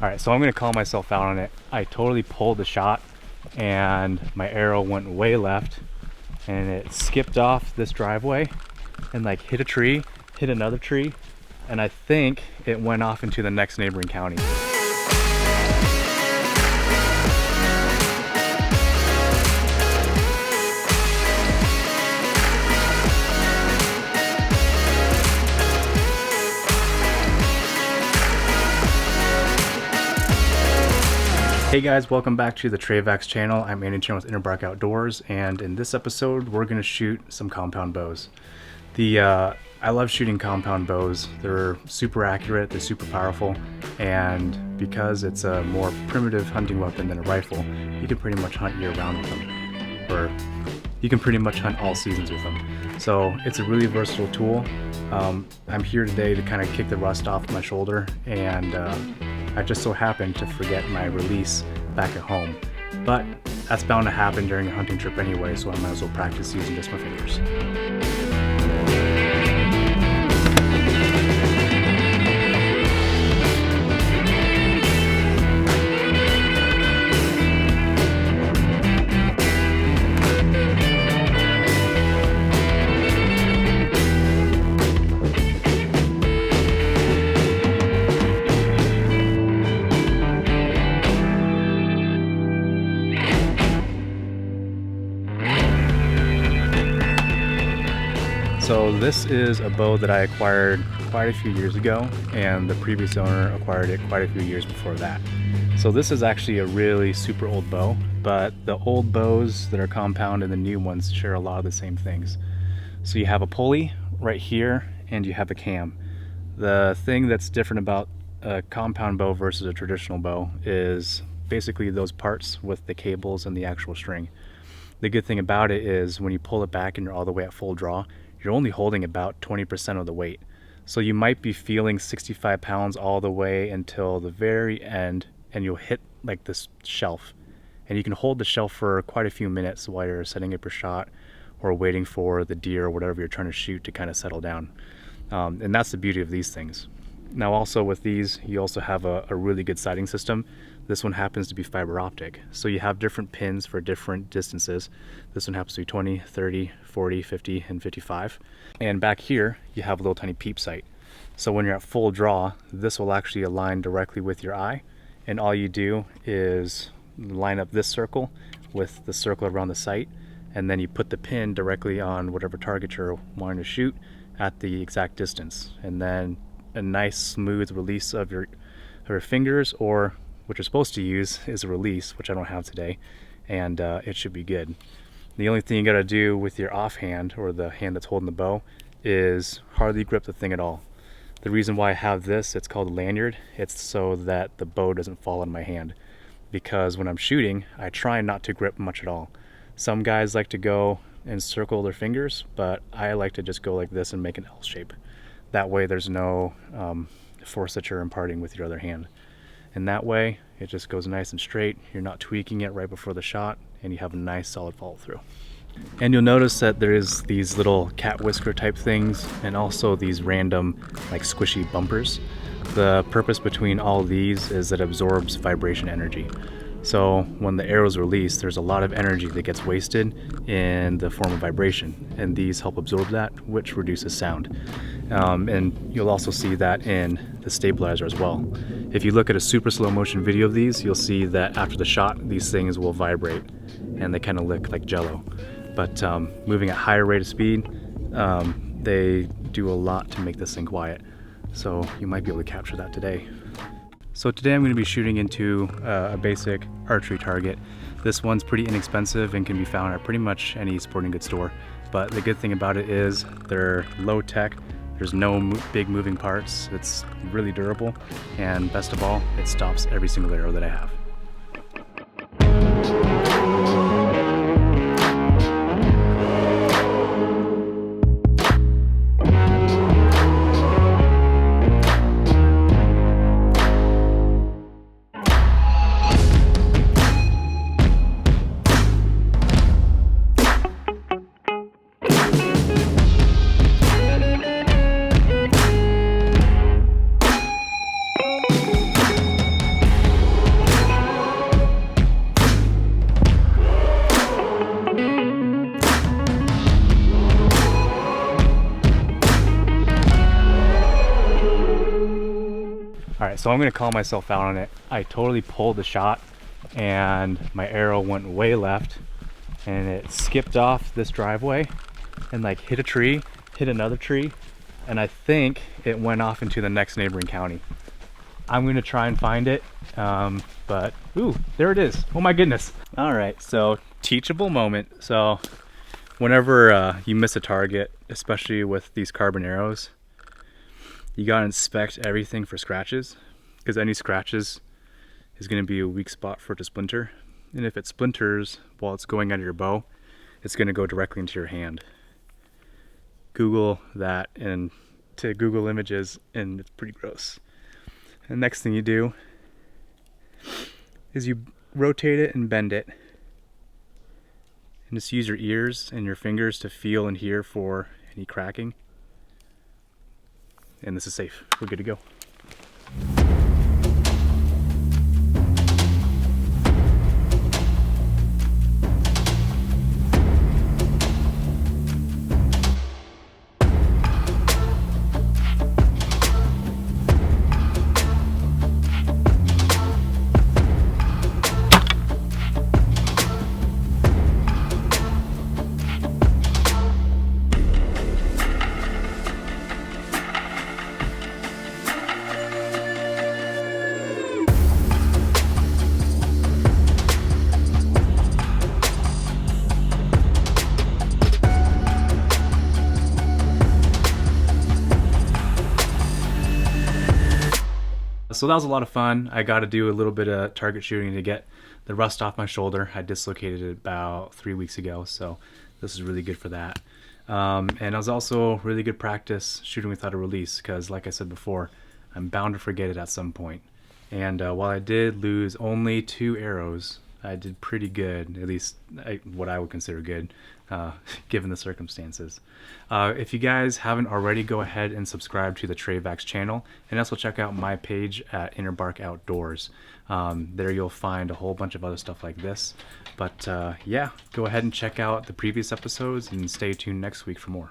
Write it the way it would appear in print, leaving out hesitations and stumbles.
All right, so I'm gonna call myself out on it. I totally pulled the shot and my arrow went way left and it skipped off this driveway and like hit a tree, hit another tree, and I think it went off into the next neighboring county. Hey guys, welcome back to the Trayvax channel. I'm Andy Tran with Interbark Outdoors, and in this episode we're going to shoot some compound bows. I love shooting compound bows. They're super accurate, they're super powerful, and because it's a more primitive hunting weapon than a rifle, you can pretty much hunt year round with them, or you can pretty much hunt all seasons with them. So it's a really versatile tool. I'm here today to kind of kick the rust off my shoulder, and I just so happened to forget my release back at home. But that's bound to happen during a hunting trip anyway, so I might as well practice using just my fingers. So this is a bow that I acquired quite a few years ago, and the previous owner acquired it quite a few years before that. So this is actually a really super old bow, but the old bows that are compound and the new ones share a lot of the same things. So you have a pulley right here and you have a cam. The thing that's different about a compound bow versus a traditional bow is basically those parts with the cables and the actual string. The good thing about it is when you pull it back and you're all the way at full draw, you're only holding about 20% of the weight. So you might be feeling 65 pounds all the way until the very end, and you'll hit like this shelf. And you can hold the shelf for quite a few minutes while you're setting up your shot or waiting for the deer or whatever you're trying to shoot to kind of settle down. And that's the beauty of these things. Now also with these, you also have a really good sighting system. This one happens to be fiber optic. So you have different pins for different distances. This one happens to be 20, 30, 40, 50, and 55. And back here, you have a little tiny peep sight. So when you're at full draw, this will actually align directly with your eye. And all you do is line up this circle with the circle around the sight. And then you put the pin directly on whatever target you're wanting to shoot at the exact distance. And then a nice smooth release of your fingers, or what you're supposed to use is a release, which I don't have today, and it should be good. The only thing you got to do with your offhand, or the hand that's holding the bow, is hardly grip the thing at all. The reason why I have this, it's called a lanyard, it's so that the bow doesn't fall in my hand, because when I'm shooting I try not to grip much at all. Some guys like to go and circle their fingers, but I like to just go like this and make an L shape. That way there's no force that you're imparting with your other hand. And that way it just goes nice and straight. You're not tweaking it right before the shot, and you have a nice solid follow through. And you'll notice that there is these little cat whisker type things, and also these random like squishy bumpers. The purpose between all these is that it absorbs vibration energy. So when the arrow is released, there's a lot of energy that gets wasted in the form of vibration, and these help absorb that, which reduces sound. And you'll also see that in the stabilizer as well. If you look at a super slow motion video of these, you'll see that after the shot, these things will vibrate and they kind of look like jello. But moving at higher rate of speed, they do a lot to make this thing quiet. So you might be able to capture that today. So today I'm going to be shooting into a basic archery target. This one's pretty inexpensive and can be found at pretty much any sporting goods store. But the good thing about it is they're low tech, there's no big moving parts, it's really durable, and best of all, it stops every single arrow that I have. so I'm gonna call myself out on it. I totally pulled the shot and my arrow went way left and it skipped off this driveway and like hit a tree, hit another tree, and I think it went off into the next neighboring county. I'm gonna try and find it, but ooh, there it is. Oh my goodness. All right, so teachable moment. So whenever you miss a target, especially with these carbon arrows, you gotta inspect everything for scratches, because any scratches is gonna be a weak spot for it to splinter. And if it splinters while it's going out of your bow, it's gonna go directly into your hand. Google that and to Google images, and it's pretty gross. The next thing you do is you rotate it and bend it, and just use your ears and your fingers to feel and hear for any cracking. And this is safe. We're good to go. So that was a lot of fun. I got to do a little bit of target shooting to get the rust off my shoulder. I dislocated it about 3 weeks ago, so this is really good for that. And it was also really good practice shooting without a release, because like I said before, I'm bound to forget it at some point. And while I did lose only 2 arrows, I did pretty good, at least what I would consider good, given the circumstances. If you guys haven't already, go ahead and subscribe to the Trayvax channel, and also check out my page at Innerbark Outdoors. There you'll find a whole bunch of other stuff like this. But yeah, go ahead and check out the previous episodes and stay tuned next week for more.